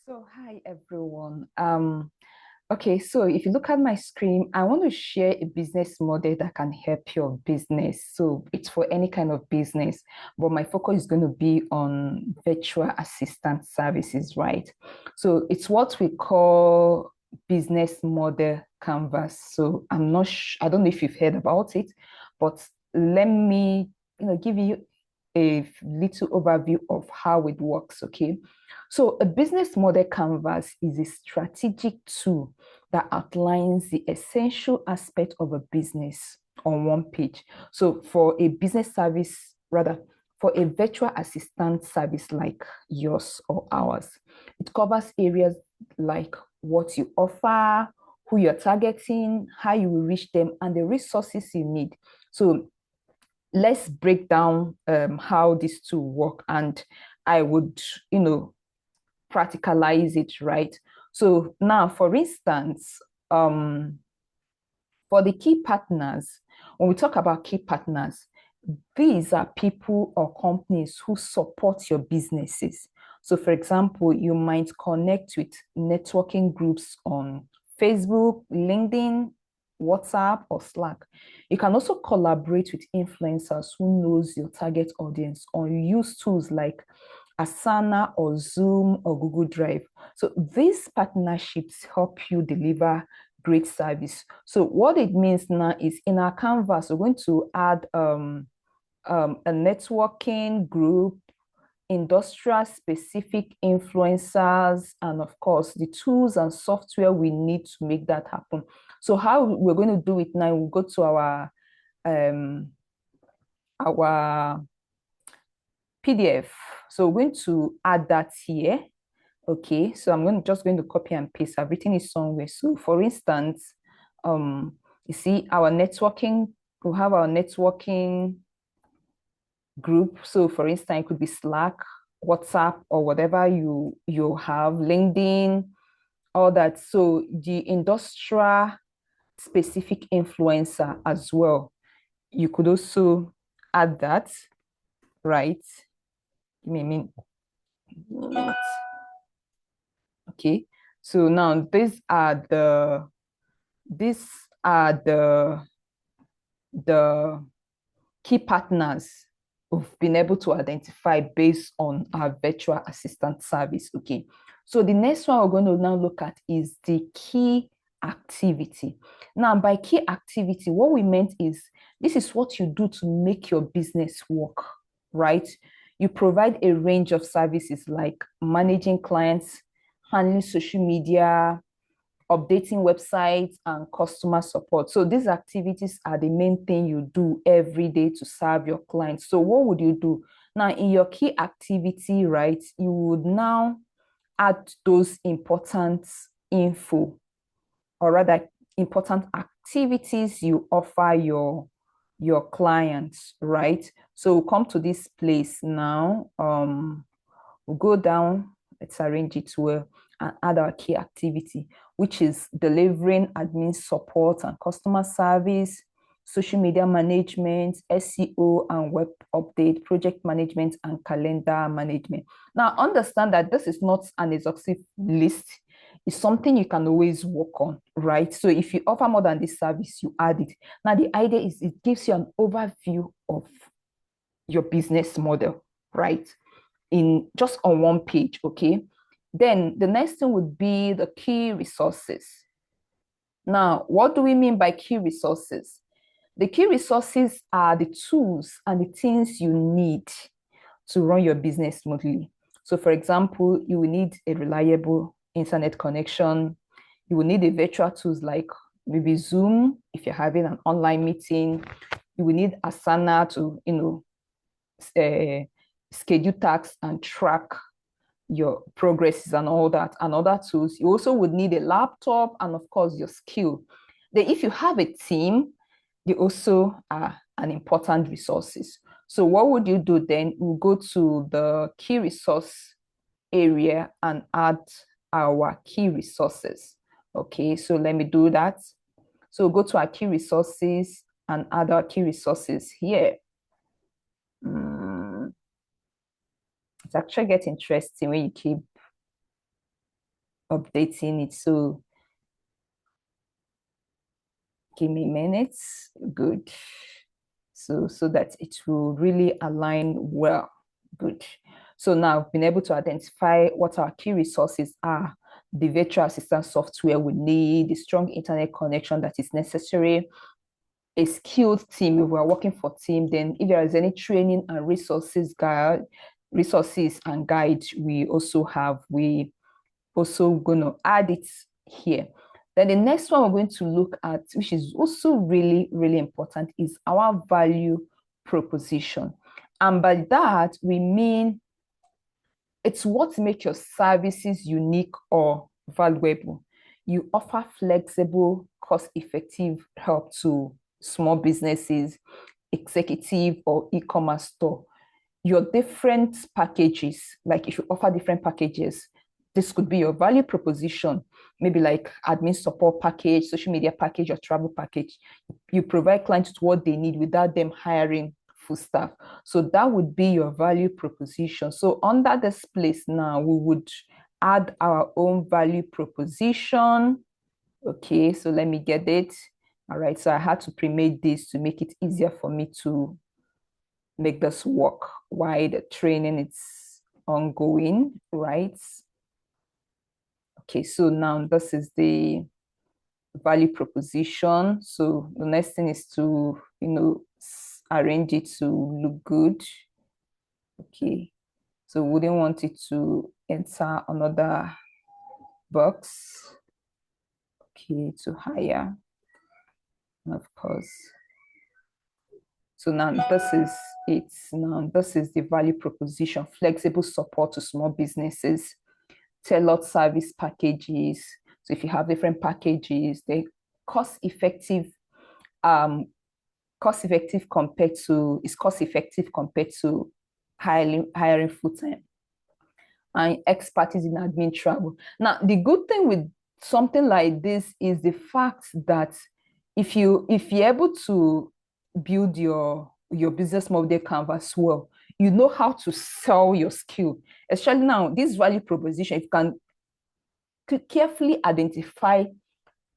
So, hi everyone. Okay, so if you look at my screen, I want to share a business model that can help your business. So it's for any kind of business, but my focus is going to be on virtual assistant services, right? So it's what we call business model canvas. So I don't know if you've heard about it, but let me, give you a little overview of how it works, okay? So, a business model canvas is a strategic tool that outlines the essential aspect of a business on one page. So, for a business service, rather, for a virtual assistant service like yours or ours, it covers areas like what you offer, who you're targeting, how you will reach them, and the resources you need. So, let's break down how these two work, and I would, practicalize it, right? So now, for instance, um, for the key partners, when we talk about key partners, these are people or companies who support your businesses. So, for example, you might connect with networking groups on Facebook, LinkedIn, WhatsApp, or Slack. You can also collaborate with influencers who knows your target audience, or use tools like Asana or Zoom or Google Drive. So these partnerships help you deliver great service. So what it means now is in our canvas, we're going to add a networking group, industrial specific influencers, and of course the tools and software we need to make that happen. So how we're going to do it now, we'll go to um, our PDF. So we're going to add that here. Okay, so just going to copy and paste. I've written it somewhere. So for instance, you see our networking, we have our networking group. So for instance, it could be Slack, WhatsApp, or whatever you have, LinkedIn, all that. So the industrial specific influencer as well. You could also add that, right? Give me a minute. Okay. So now these are the key partners we've been able to identify based on our virtual assistant service. Okay. So the next one we're going to now look at is the key activity. Now, by key activity, what we meant is this is what you do to make your business work, right? You provide a range of services like managing clients, handling social media, updating websites, and customer support. So these activities are the main thing you do every day to serve your clients. So what would you do? Now, in your key activity, right, you would now add those important info, or rather important activities you offer your clients, right? So we'll come to this place now. We'll go down, let's arrange it well, and add our key activity, which is delivering admin support and customer service, social media management, SEO and web update, project management, and calendar management. Now, understand that this is not an exhaustive list. It's something you can always work on, right? So if you offer more than this service, you add it. Now, the idea is it gives you an overview of your business model, right? In just on one page, okay? Then the next thing would be the key resources. Now, what do we mean by key resources? The key resources are the tools and the things you need to run your business smoothly. So, for example, you will need a reliable internet connection. You will need a virtual tools like maybe Zoom if you're having an online meeting. You will need Asana to, schedule tasks and track your progresses and all that, and other tools. You also would need a laptop and, of course, your skill. Then, if you have a team, they also are an important resources. So what would you do then? We'll go to the key resource area and add our key resources. Okay, so let me do that. So go to our key resources and add our key resources here. It's actually get interesting when you keep updating it. So give me minutes. Good. So that it will really align well. Good. So now I've been able to identify what our key resources are, the virtual assistant software we need, the strong internet connection that is necessary, a skilled team if we're working for team, then if there is any training and resources and guides we also have, we also going to add it here. Then the next one we're going to look at, which is also really, really important, is our value proposition. And by that, we mean it's what makes your services unique or valuable. You offer flexible, cost-effective help to small businesses, executive or e-commerce store. Your different packages, like if you offer different packages, this could be your value proposition, maybe like admin support package, social media package, or travel package. You provide clients with what they need without them hiring full staff. So that would be your value proposition. So under this place now, we would add our own value proposition. Okay, so let me get it. All right, so I had to pre-made this to make it easier for me to make this work while the training is ongoing, right? Okay, so now this is the value proposition. So the next thing is to, arrange it to look good. Okay, so we wouldn't want it to enter another box. Okay, to hire, and of course. So now this is it. Now this is the value proposition: flexible support to small businesses, tailored service packages. So if you have different packages, they cost effective, cost effective compared to hiring full-time, and expertise in admin travel. Now, the good thing with something like this is the fact that if you're able to build your business model canvas well, you know how to sell your skill. Especially now, this value proposition, if you can carefully identify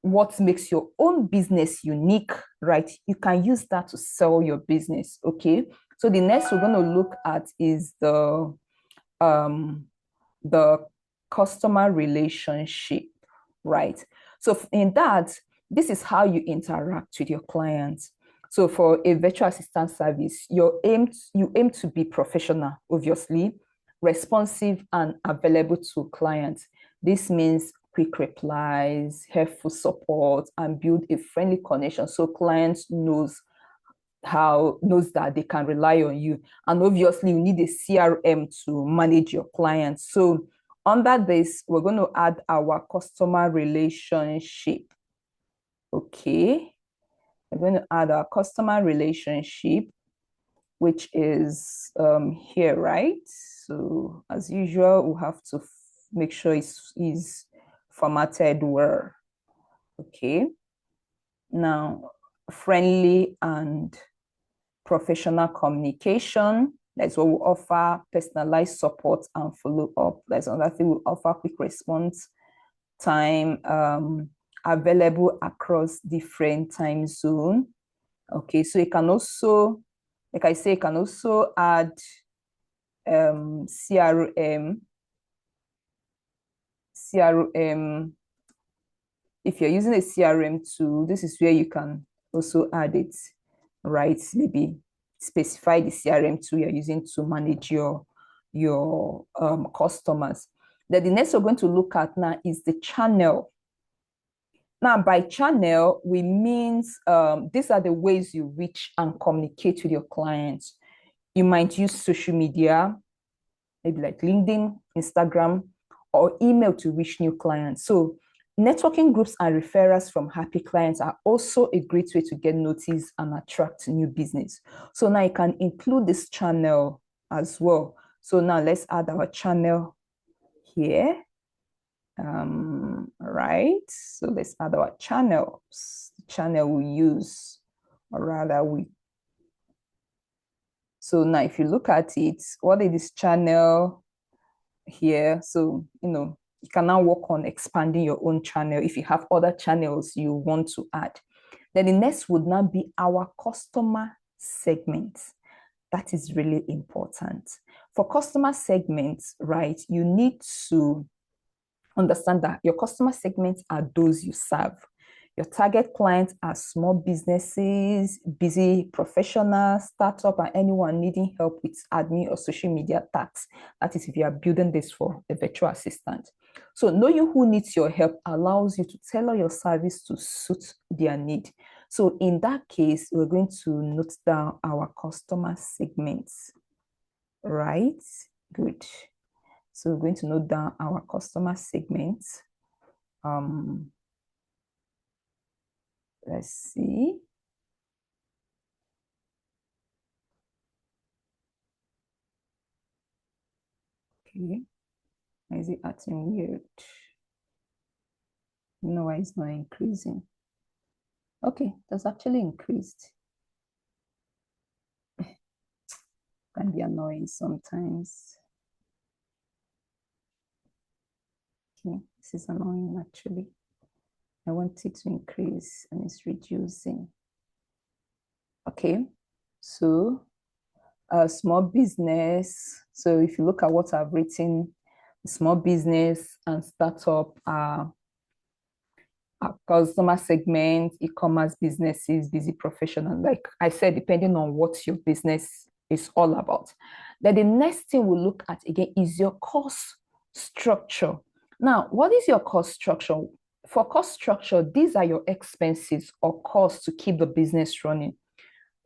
what makes your own business unique, right? You can use that to sell your business. Okay. So the next we're going to look at is the customer relationship, right? So in that, this is how you interact with your clients. So for a virtual assistant service, you aim to be professional, obviously, responsive and available to clients. This means quick replies, helpful support, and build a friendly connection so clients knows that they can rely on you. And obviously, you need a CRM to manage your clients. So under this, we're going to add our customer relationship. Okay. We're going to add our customer relationship, which is here, right? So as usual, we'll have to make sure it's formatted well. Okay. Now, friendly and professional communication. That's what we offer, personalized support and follow up. That's another thing, we offer quick response time, available across different time zone. Okay, so you can also, like I say, you can also add CRM. If you're using a CRM tool, this is where you can also add it, right? Maybe specify the CRM tool you're using to manage your customers. Then the next we're going to look at now is the channel. Now, by channel, we means these are the ways you reach and communicate with your clients. You might use social media, maybe like LinkedIn, Instagram, or email to reach new clients. So networking groups and referrals from happy clients are also a great way to get noticed and attract new business. So now you can include this channel as well. So now let's add our channel here. Right. So let's add our channels. The channel we use, or rather we. So now if you look at it, what is this channel here? So, you can now work on expanding your own channel if you have other channels you want to add. Then the next would now be our customer segments. That is really important. For customer segments, right, you need to understand that your customer segments are those you serve. Your target clients are small businesses, busy professionals, startup, and anyone needing help with admin or social media tasks. That is if you are building this for a virtual assistant. So knowing who needs your help allows you to tailor your service to suit their need. So in that case, we're going to note down our customer segments, right? Good. So we're going to note down our customer segments. Let's see. Okay. Why is it acting weird? No, why it's not increasing? Okay, that's actually increased. Can be annoying sometimes. Okay, this is annoying actually. I want it to increase and it's reducing. Okay, so small business. So if you look at what I've written, small business and startup are customer segment, e-commerce businesses, busy professional. Like I said, depending on what your business is all about. Then the next thing we'll look at again is your cost structure. Now, what is your cost structure? For cost structure, these are your expenses or costs to keep the business running.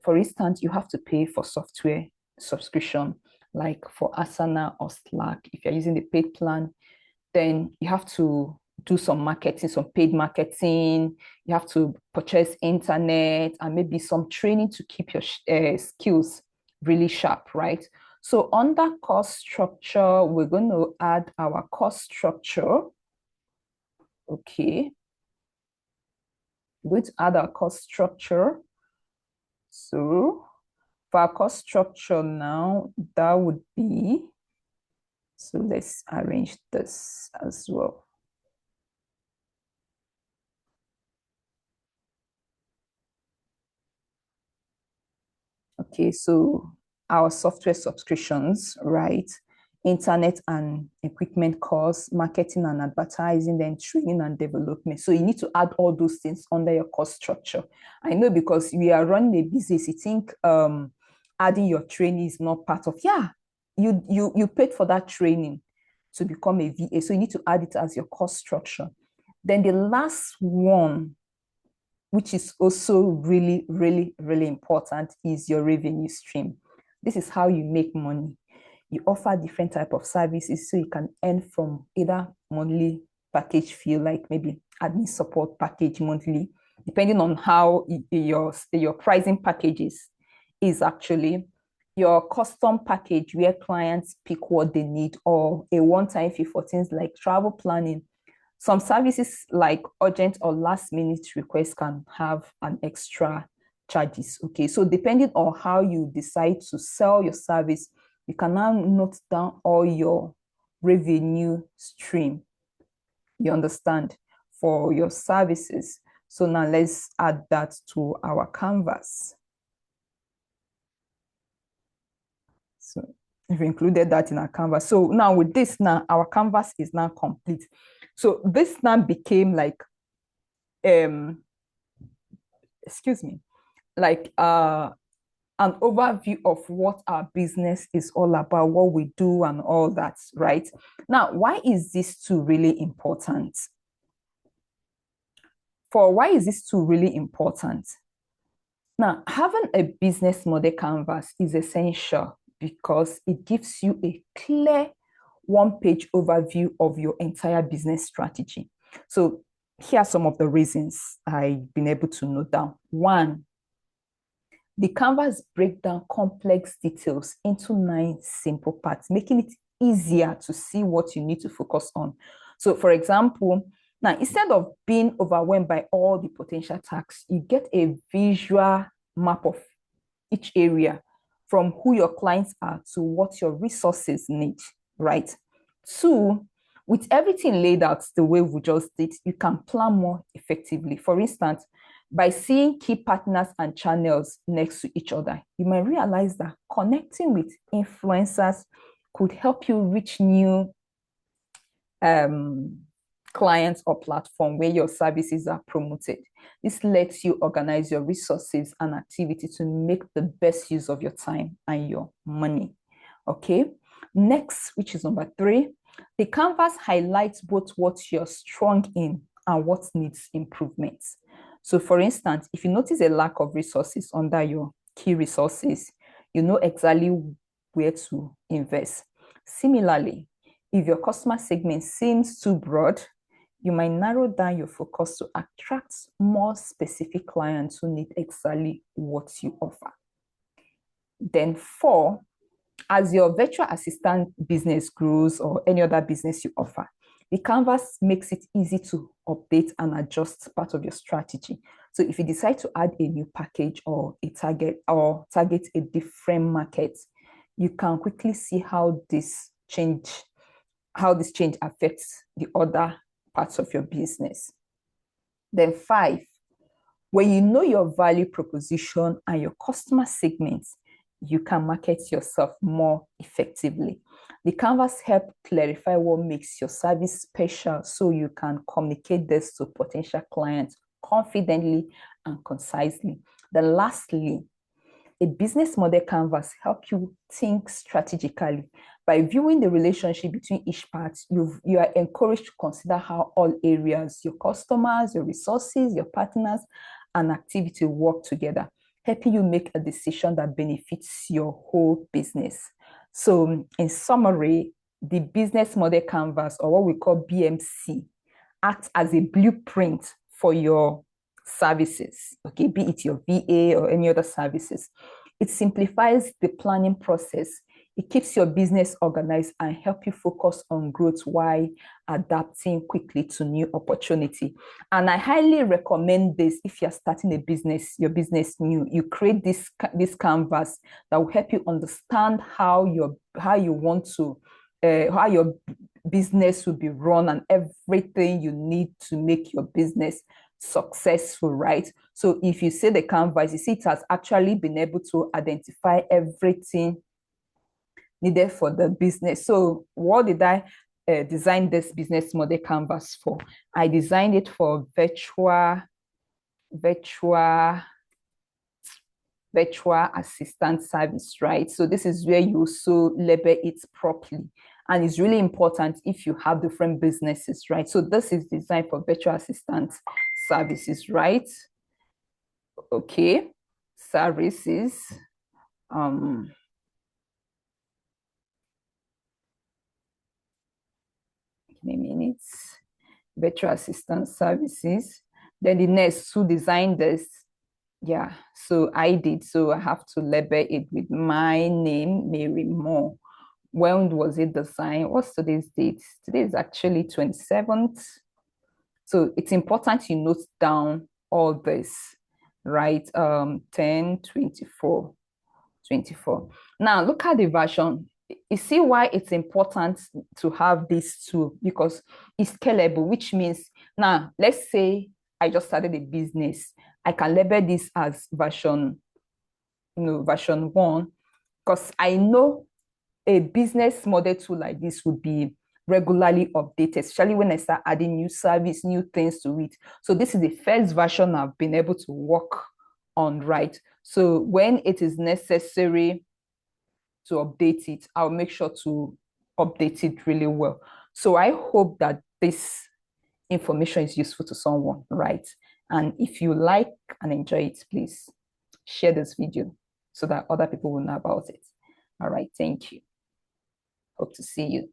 For instance, you have to pay for software subscription, like for Asana or Slack. If you're using the paid plan, then you have to do some marketing, some paid marketing. You have to purchase internet and maybe some training to keep your skills really sharp, right? So under cost structure, we're going to add our cost structure. Okay. We're going to add our cost structure. So for our cost structure now, that would be, so let's arrange this as well. Okay, so our software subscriptions, right? Internet and equipment costs, marketing and advertising, then training and development. So you need to add all those things under your cost structure. I know because we are running a business, you think adding your training is not part of, yeah, you paid for that training to become a VA. So you need to add it as your cost structure. Then the last one, which is also really, really, really important, is your revenue stream. This is how you make money. You offer different type of services so you can earn from either monthly package fee, like maybe admin support package monthly, depending on how your pricing packages is actually your custom package where clients pick what they need, or a one-time fee for things like travel planning. Some services like urgent or last minute requests can have an extra charges. Okay, so depending on how you decide to sell your service, you can now note down all your revenue stream. You understand, for your services. So now let's add that to our canvas. So we've included that in our canvas. So now with this, now our canvas is now complete. So this now became like, excuse me, like an overview of what our business is all about, what we do and all that, right? Now, why is this tool really important? Why is this tool really important? Now, having a business model canvas is essential because it gives you a clear one-page overview of your entire business strategy. So here are some of the reasons I've been able to note down. One, the canvas breaks down complex details into 9 simple parts, making it easier to see what you need to focus on. So for example, now instead of being overwhelmed by all the potential tasks, you get a visual map of each area, from who your clients are to what your resources need, right? 2, with everything laid out the way we just did, you can plan more effectively. For instance, by seeing key partners and channels next to each other, you might realize that connecting with influencers could help you reach new clients or platform where your services are promoted. This lets you organize your resources and activity to make the best use of your time and your money. Okay. Next, which is number 3, the canvas highlights both what you're strong in and what needs improvement. So for instance, if you notice a lack of resources under your key resources, you know exactly where to invest. Similarly, if your customer segment seems too broad, you might narrow down your focus to attract more specific clients who need exactly what you offer. Then 4, as your virtual assistant business grows or any other business you offer, the canvas makes it easy to update and adjust part of your strategy. So if you decide to add a new package or target a different market, you can quickly see how this change affects the other parts of your business. Then 5, when you know your value proposition and your customer segments, you can market yourself more effectively. The canvas helps clarify what makes your service special so you can communicate this to potential clients confidently and concisely. Then lastly, a business model canvas helps you think strategically. By viewing the relationship between each part, you are encouraged to consider how all areas, your customers, your resources, your partners, and activity work together, helping you make a decision that benefits your whole business. So in summary, the business model canvas, or what we call BMC, acts as a blueprint for your services, okay, be it your VA or any other services. It simplifies the planning process. It keeps your business organized and help you focus on growth while adapting quickly to new opportunity. And I highly recommend this if you're starting a business, your business new. You create this canvas that will help you understand how your business will be run and everything you need to make your business successful, right? So if you see the canvas, you see it has actually been able to identify everything needed for the business. So what did I design this business model canvas for? I designed it for virtual assistant service, right? So this is where you also label it properly. And it's really important if you have different businesses, right? So this is designed for virtual assistant services, right? Okay, services. Give me a minute. Virtual assistant services. Then the next, who designed this? Yeah, so I did. So I have to label it with my name, Mary Moore. When was it designed? What's today's date? Today is actually 27th. So it's important you note down all this, right? 10, 24. Now look at the version. You see why it's important to have this tool, because it's scalable, which means now let's say I just started a business. I can label this as version 1, because I know a business model tool like this would be regularly updated, especially when I start adding new service, new things to it. So this is the first version I've been able to work on, right? So when it is necessary to update it, I'll make sure to update it really well. So I hope that this information is useful to someone, right? And if you like and enjoy it, please share this video so that other people will know about it. All right, thank you. Hope to see you.